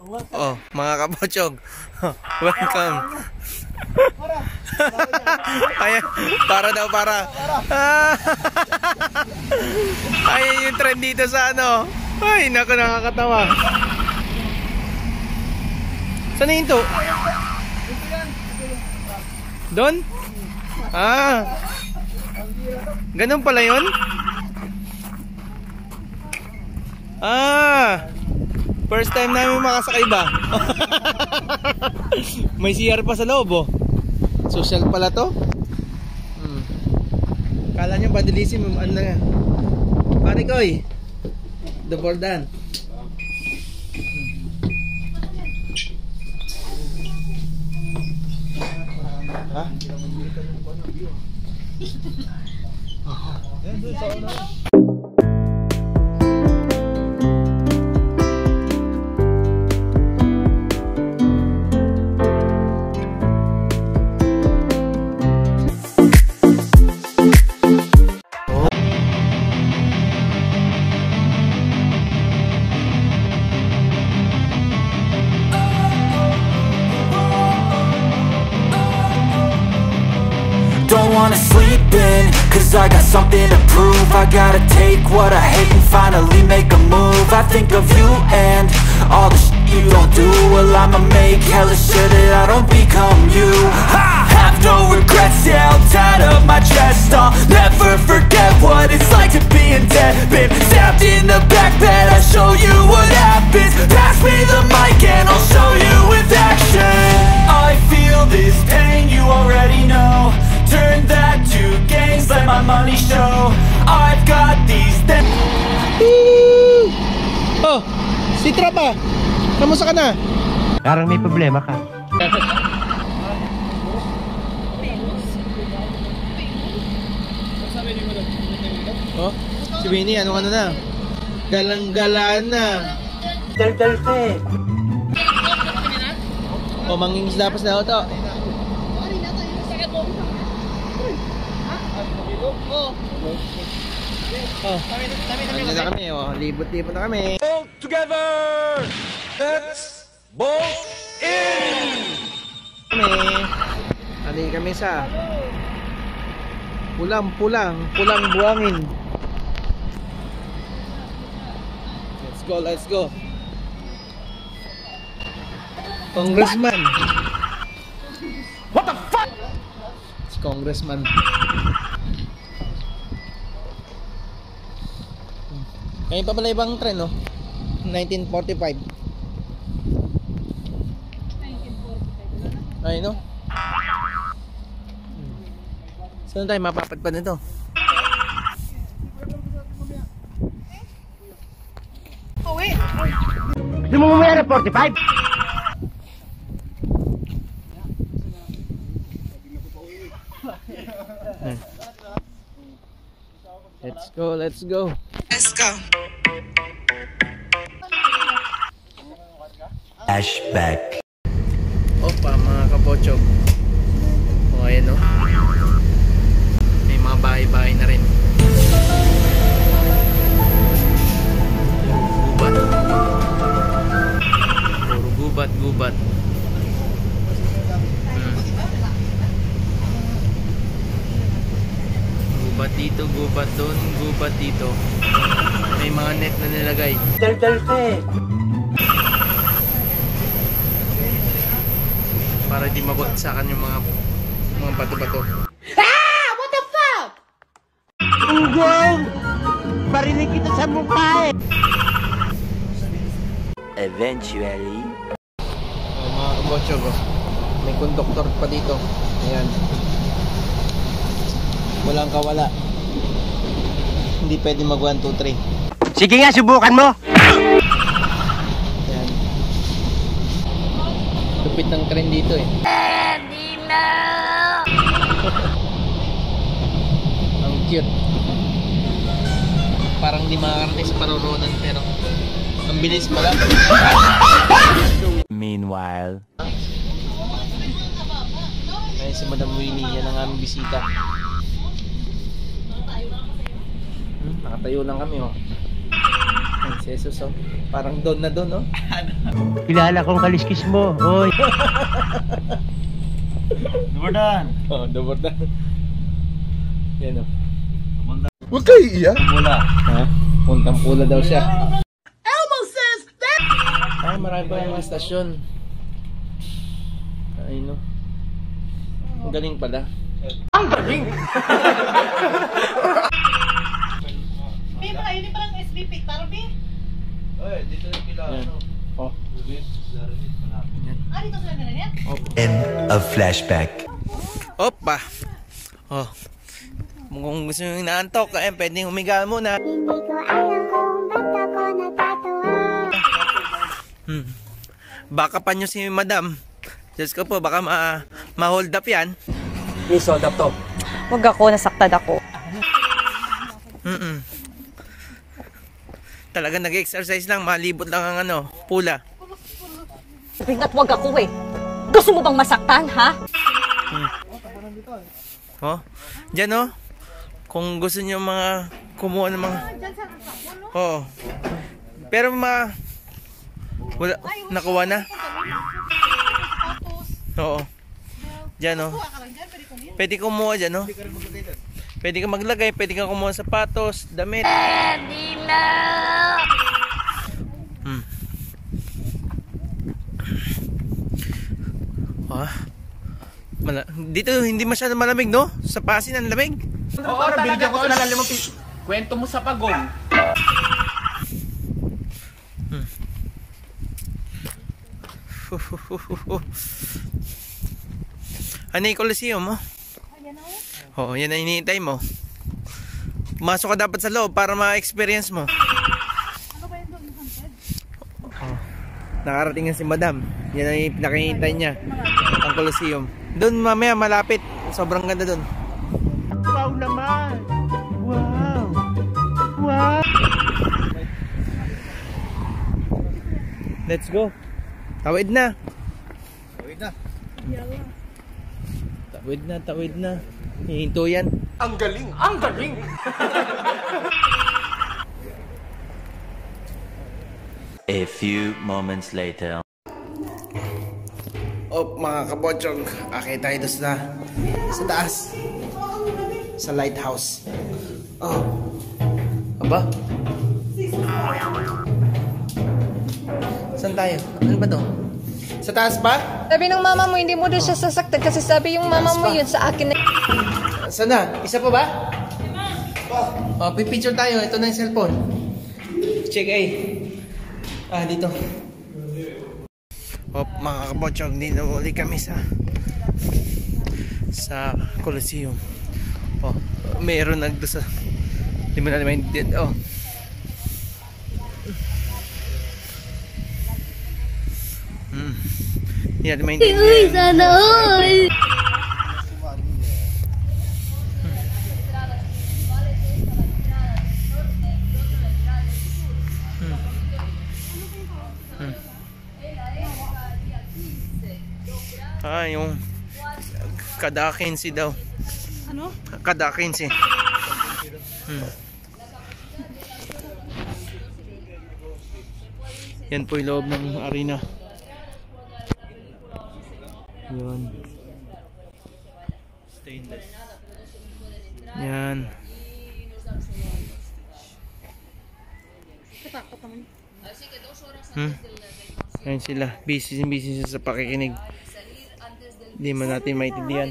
Oh, mga kapochog. Welcome. Ayan, para daw, para. Ayan yung trend dito sa ano. Ay, naku, nakakatawa. Saan na yun to? Doon? Ah. Ganun pala yun? Ah. First time namin makasakay ba? May CR pa sa loob, oh. Social pala to. Kala nyo badilisim, ano na. Pare koy, the bordan. Ha? Don't wanna sleep in, cause I got something to prove. I gotta take what I hate and finally make a move. I think of you and all the shit you don't do. Well, I'ma make hella sure that I don't become you. I have no regrets, yeah, I'll tie up my chest. I'll never forget what it's like to be in debt. Been stabbed in the back bed, I'll show you what happens. Pass me the mic and I'll show you with action. I feel this pain, you already know. Turn that to gains, let my money show. I've got these things. Oh, si Tropa, kamusta ka na? Parang may problema ka. Oh, si Winnie, ano na? Galang-galaan na. Dal-dal ka eh. Oh, mangingisdapas na ito. Oh, ano na kami, oh, libot-libot na kami. All together, let's bolt in. Kami sa pulang buhangin. Let's go. Congressman. What the fuck? Si Congressman. Ngayon pa pala ibang tren, no? 1945. Ay, no? Saan tayo mapapadpad nito? Gusto mo mamaya na 45? Let's go. Flashback. Opa, mga kapochog. O, ayan, no? May mga bahay-bahay na rin. Puro gubat. Gubat dito, gubat doon, gubat dito. May mga net na nilagay. Dal-dal ka eh. Para di mabagsakan yung mga bato-bato. Ah! What the fuck? Ugong! Barinig kita sa mukha eh. Eventually. Mga kabochog, may conductor pa dito. Ayan. Walang kawala. Hindi pwede mag 1, 2, 3. Sige nga, subukan mo. Ayan. Lupit ng tren dito eh. Ang cute. Parang di makakarating sa paroronan pero ang bilis pala. Meanwhile, Ay, si Madam Winnie, yan ang aming bisita. Nakatayo lang kami, oh. Yan si Jesus, oh. Parang doon na doon, oh. Kilala kong kaliskis mo. Hoy. Dumardan. Oh, Dubordan. Yan, oh. Huwag kayo iiyak. Mula. Ha? Puntang pula daw siya. Elmo says that! Ay, marami pa yung mga stasyon. Ay, no. Ang galing pala. May mga yun parang SBP, Tarbi. Oy, dito yung kila. Yan. Oh. Yan. Ah, dito sila nila yan? End of flashback. Opa! Oh. Kung gusto nyo inaantok, pwedeng humiga muna. Hindi ko alam kung ba't ako natatawa. Baka pa nyo si madam. Diyos ko po, baka ma-hold up yan. Please hold up to. Huwag ako, nasaktan ako. Talaga nag-exercise lang, malibot lang ang ano, pula. Ringat, huwag ako eh. Gusto mo bang masaktan, ha? Oh, dyan oh. Kung gusto nyo mga kumuha ng mga... Oo. Pero wala, nakuha na. Oo. Dyan oh. Pwede kumuha dyan oh. Pwede ka maglagay, pwede ka kumuha sapatos, damit. Dito hindi masyado malamig, no? Sa Pasig ang lamig. Oo, talaga ko na lang 5 piso. Kwento mo sa pagong. Ano yung Coliseum mo? Oo, yan ang hinihintay mo. Masok ka dapat sa loob para ma-experience mo. Nakarating nga si madam. Yan ang pinakahihintay niya. Ang Coliseum. Doon mamaya malapit. Sobrang ganda doon. Wow naman. Wow. Wow. Let's go. Tawid na. Tawid na. Hihinto yan. Ang galing. Ang galing. A few moments later. Oh, mga kabotsong, akit tayo doon sa taas. Sa lighthouse. Oh. Aba? Saan tayo? Ano ba to? Sa taas pa? Sabi ng mama mo, hindi mo doon siya sasaktan kasi sabi yung mama mo yun sa akin na... Saan na? Isa pa ba? Oh, pipicture tayo. Ito na yung cellphone. Check A. Dito. Oh, mga kabotsong, dito ulit kami sa Coliseum. Oh, mayroon nagdo sa hindi mo natin maintindihan. Oh. Hindi natin maintindihan. Uy, sana all. Yung kada 15 daw. Ano? Kada 15. Yan po yung loob ng arena. Yun. Stainless. Yan. Ayan sila. Busy sila sa pakikinig. Hindi man natin maintindihan.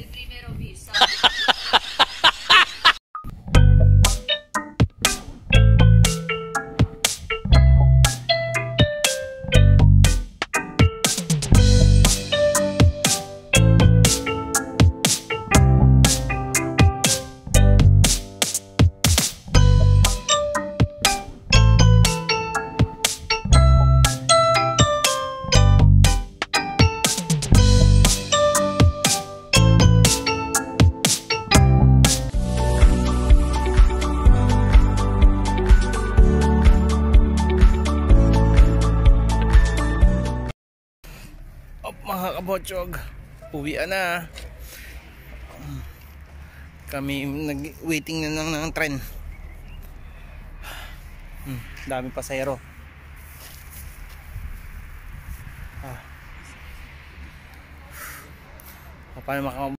Mga kabotsog, uwian na. Kami nag-waiting na lang ng tren. daming pasahero. Paano